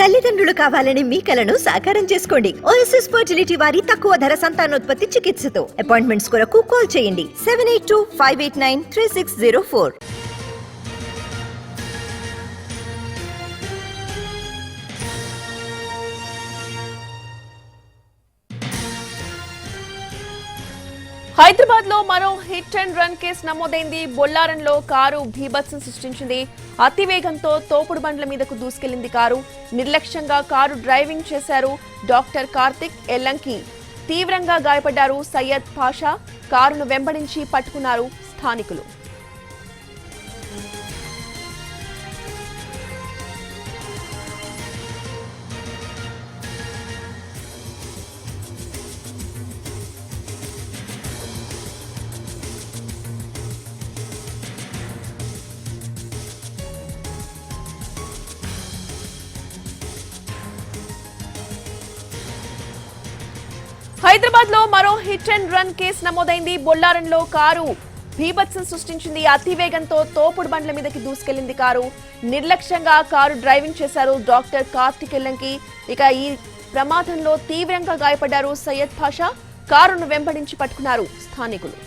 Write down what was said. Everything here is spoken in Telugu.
తల్లిదండ్రులు కావాలని మీ కలను సాకారం చేసుకోండి. ఓఎస్ఎస్ ఫర్టిలిటీ వారి తక్కువ ధర సంతానోత్పత్తి చికిత్సతో అపాయింట్మెంట్స్ కొరకు కాల్ చేయండి 7825893604. హైదరాబాద్ లో మరో హిట్ అండ్ రన్ కేసు నమోదైంది. బొల్లారంలో కారు భీభత్సం సృష్టించింది. అతివేగంతో తోపుడు బండ్ల మీదకు దూసుకెళ్లింది కారు. నిర్లక్ష్యంగా కారు డ్రైవింగ్ చేశారు డాక్టర్ కార్తిక్ ఎల్లంకి. తీవ్రంగా గాయపడ్డారు సయ్యద్ పాషా. కారును వెంబడించి పట్టుకున్నారు స్థానికులు. హైదరాబాద్ లో మరో హిట్ అండ్ రన్ కేసు నమోదైంది. బొల్లారంలో కారు భీభత్సం సృష్టించింది. అతివేగంతో తోపుడు బండ్ల మీదకి దూసుకెళ్లింది కారు. నిర్లక్ష్యంగా కారు డ్రైవింగ్ చేశారు డాక్టర్ కార్తిక్ ఎల్లంకి. ఇక ఈ ప్రమాదంలో తీవ్రంగా గాయపడ్డారు సయ్యద్ పాషా. కారును వెంబడించి పట్టుకున్నారు స్థానికులు.